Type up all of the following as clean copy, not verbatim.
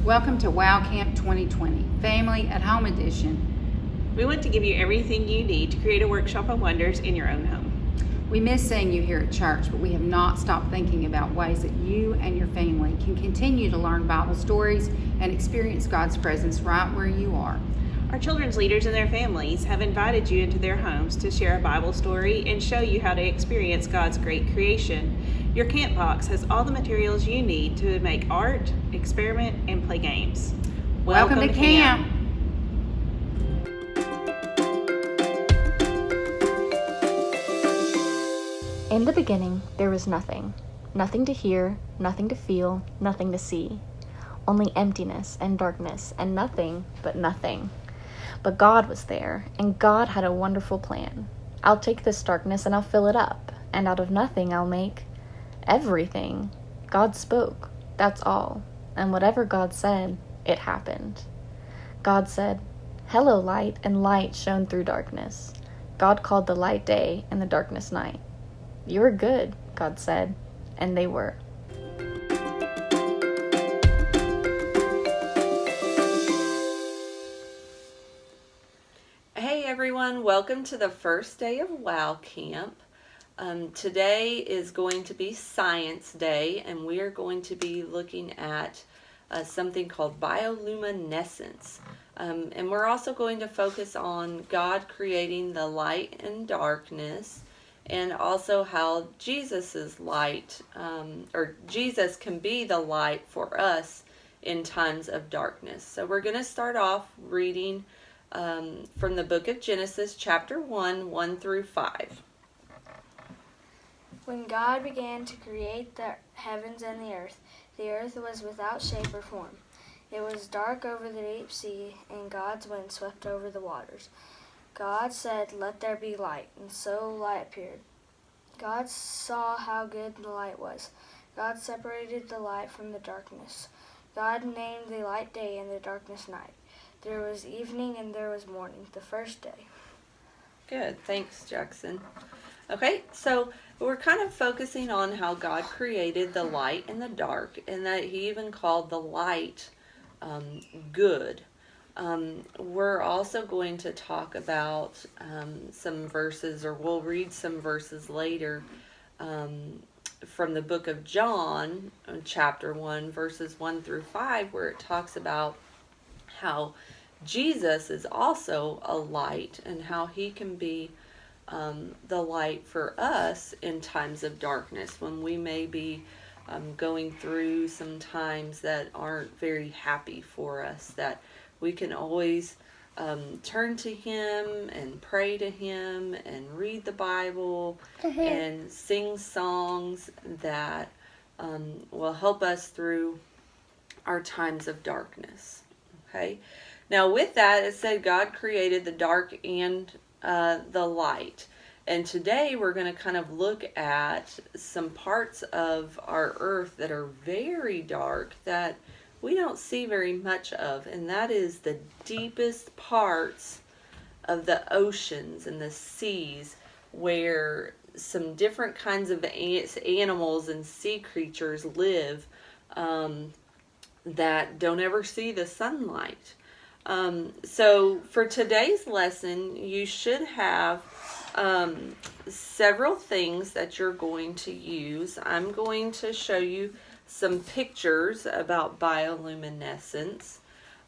Welcome to WOW Camp 2020, Family at Home Edition. We want to give you everything you need to create a workshop of wonders in your own home. We miss seeing you here at church, but we have not stopped thinking about ways that you and your family can continue to learn Bible stories and experience God's presence right where you are. Our children's leaders and their families have invited you into their homes to share a Bible story and show you how to experience God's great creation. Your camp box has all the materials you need to make art, experiment, and play games. Welcome to camp. In the beginning, there was nothing. Nothing to hear, nothing to feel, nothing to see. Only emptiness and darkness and nothing but nothing. But God was there, and God had a wonderful plan. I'll take this darkness and I'll fill it up, and out of nothing I'll make everything. God spoke, that's all. And whatever God said, it happened. God said, "Hello, light," and light shone through darkness. God called the light day and the darkness night. "You are good," God said, and they were. Hey everyone, welcome to the first day of WOW Camp. Today is going to be Science Day, and we are going to be looking at something called bioluminescence. And we're also going to focus on God creating the light and darkness, and also how Jesus' light, or Jesus can be the light for us in times of darkness. So we're going to start off reading from the book of Genesis, chapter 1, 1 through 5. When God began to create the heavens and the earth was without shape or form. It was dark over the deep sea, and God's wind swept over the waters. God said, "Let there be light," and so light appeared. God saw how good the light was. God separated the light from the darkness. God named the light day and the darkness night. There was evening and there was morning, the first day. Good, thanks Jackson. Okay, so we're kind of focusing on how God created the light and the dark, and that He even called the light good. We're also going to talk about some verses, or we'll read some verses later from the book of John, chapter 1, verses 1 through 5, where it talks about how Jesus is also a light and how He can be the light for us in times of darkness, when we may be going through some times that aren't very happy for us, that we can always turn to Him and pray to Him and read the Bible and sing songs that will help us through our times of darkness. Okay. Now with that, it said God created the dark and the light. And today we're going to kind of look at some parts of our earth that are very dark that we don't see very much of, and that is the deepest parts of the oceans and the seas, where some different kinds of animals and sea creatures live that don't ever see the sunlight. So for today's lesson, you should have several things that you're going to use. I'm going to show you some pictures about bioluminescence.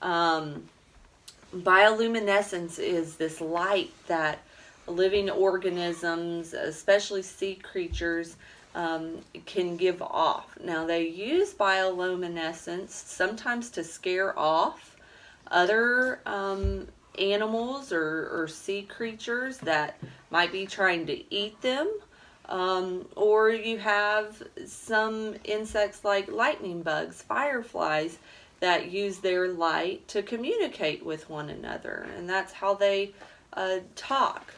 Bioluminescence is this light that living organisms, especially sea creatures, can give off. Now they use bioluminescence sometimes to scare off other animals or sea creatures that might be trying to eat them. Or you have some insects like lightning bugs, fireflies, that use their light to communicate with one another. And that's how they talk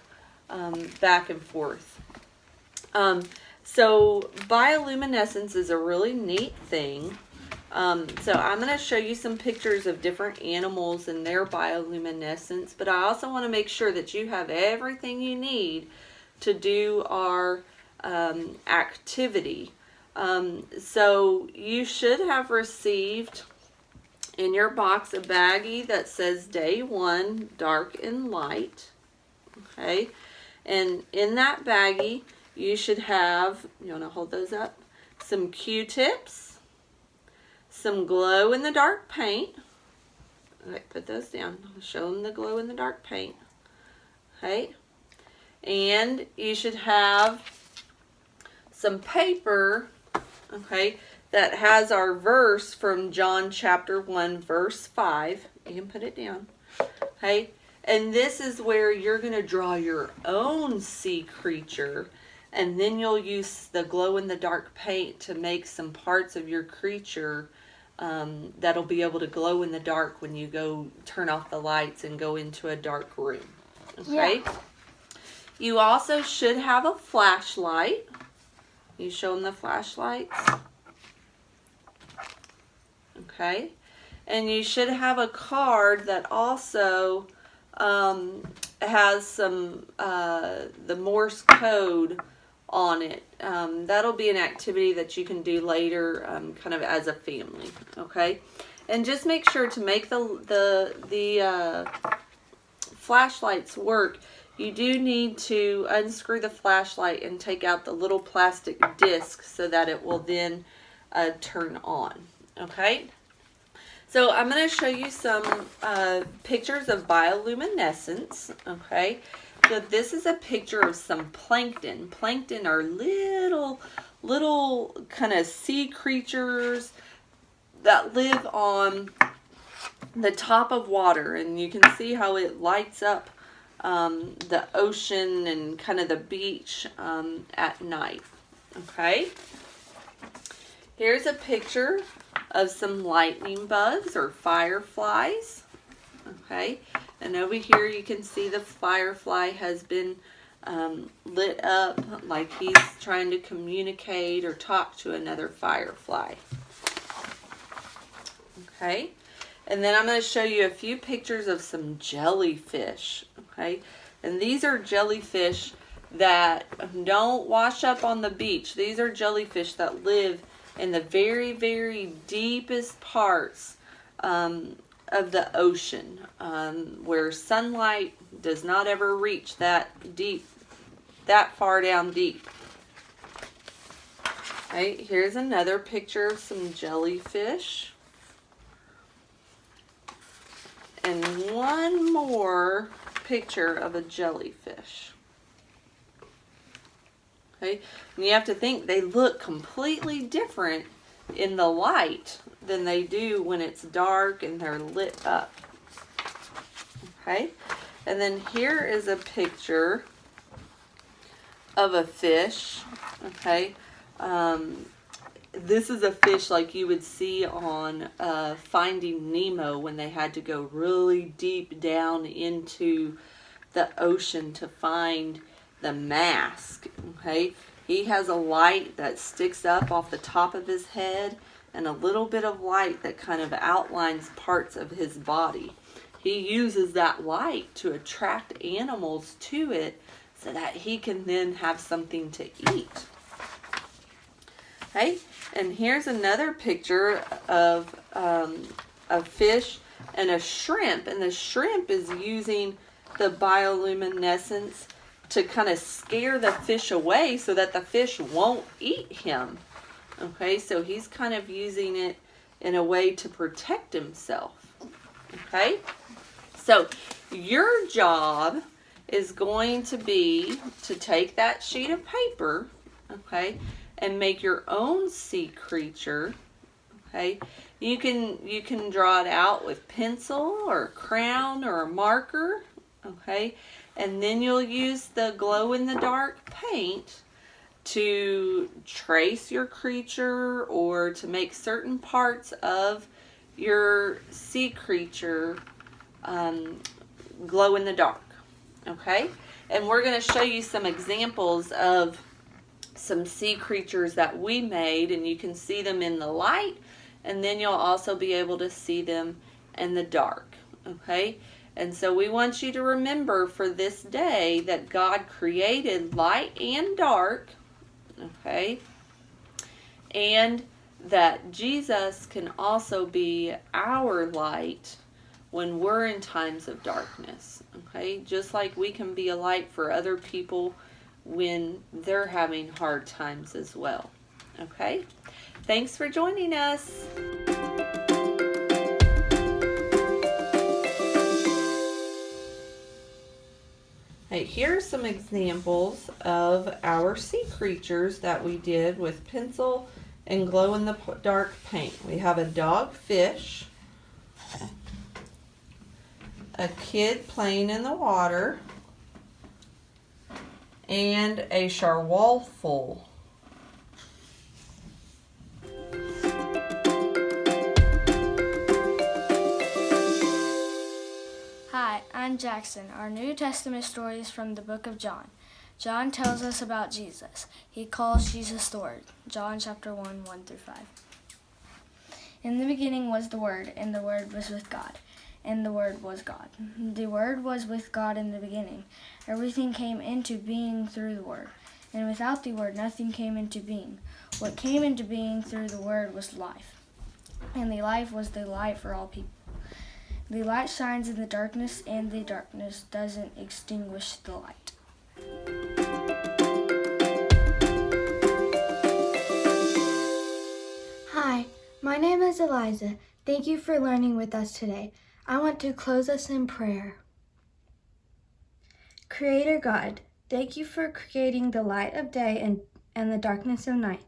back and forth. So bioluminescence is a really neat thing. So I'm going to show you some pictures of different animals and their bioluminescence, but I also want to make sure that you have everything you need to do our activity. So you should have received in your box a baggie that says day 1, dark and light. Okay, and in that baggie you should have, you want to hold those up, some Q-tips, some glow in the dark paint. Okay, put those down. I'll show them the glow in the dark paint. Okay, and you should have some paper, okay, that has our verse from John chapter 1 verse 5. You can put it down. Okay, and this is where you're going to draw your own sea creature, and then you'll use the glow in the dark paint to make some parts of your creature that'll be able to glow in the dark when you go turn off the lights and go into a dark room. Okay. Yeah. You also should have a flashlight. You show them the flashlights. Okay. And you should have a card that also has some the Morse code on it. That'll be an activity that you can do later, kind of as a family. Okay. And just make sure to make the flashlights work. You do need to unscrew the flashlight and take out the little plastic disc so that it will then turn on. Okay. So I'm going to show you some pictures of bioluminescence. Okay. So this is a picture of some plankton. Plankton are little kind of sea creatures that live on the top of water, and you can see how it lights up the ocean and kind of the beach at night. Okay. Here's a picture of some lightning bugs or fireflies. Okay. And over here you can see the firefly has been lit up like he's trying to communicate or talk to another firefly. Okay. And then I'm going to show you a few pictures of some jellyfish. Okay. And these are jellyfish that don't wash up on the beach. These are jellyfish that live in the very, very deepest parts of the ocean, where sunlight does not ever reach that far down deep. Okay, here's another picture of some jellyfish. And one more picture of a jellyfish. Okay, and you have to think they look completely different in the light than they do when it's dark and they're lit up. Okay, and then here is a picture of a fish. Okay, this is a fish like you would see on Finding Nemo when they had to go really deep down into the ocean to find the mask. Okay, he has a light that sticks up off the top of his head and a little bit of light that kind of outlines parts of his body. He uses that light to attract animals to it so that he can then have something to eat. Okay, and here's another picture of a fish and a shrimp, and the shrimp is using the bioluminescence to kind of scare the fish away so that the fish won't eat him. Okay, so he's kind of using it in a way to protect himself. Okay, so your job is going to be to take that sheet of paper, okay, and make your own sea creature. Okay, you can draw it out with pencil or a crayon or a marker. Okay, and then you'll use the glow in the dark paint to trace your creature or to make certain parts of your sea creature glow in the dark. Okay, and we're going to show you some examples of some sea creatures that we made, and you can see them in the light, and then you'll also be able to see them in the dark. Okay, and so we want you to remember for this day that God created light and dark. Okay, and that Jesus can also be our light when we're in times of darkness. Okay, just like we can be a light for other people when they're having hard times as well. Okay, thanks for joining us. Hey, here's some examples of our sea creatures that we did with pencil and glow-in-the-dark paint. We have a dogfish, a kid playing in the water, and a sharwalful. Hi, I'm Jackson. Our New Testament story is from the book of John. John tells us about Jesus. He calls Jesus the Word. John chapter 1, 1-5. In the beginning was the Word, and the Word was with God, and the Word was God. The Word was with God in the beginning. Everything came into being through the Word, and without the Word nothing came into being. What came into being through the Word was life, and the life was the light for all people. The light shines in the darkness, and the darkness doesn't extinguish the light. Hi, my name is Eliza. Thank you for learning with us today. I want to close us in prayer. Creator God, thank you for creating the light of day and the darkness of night.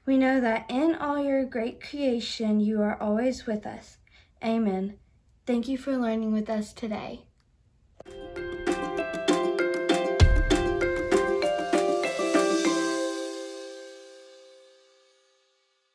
We know that in all your great creation, you are always with us. Amen. Thank you for learning with us today.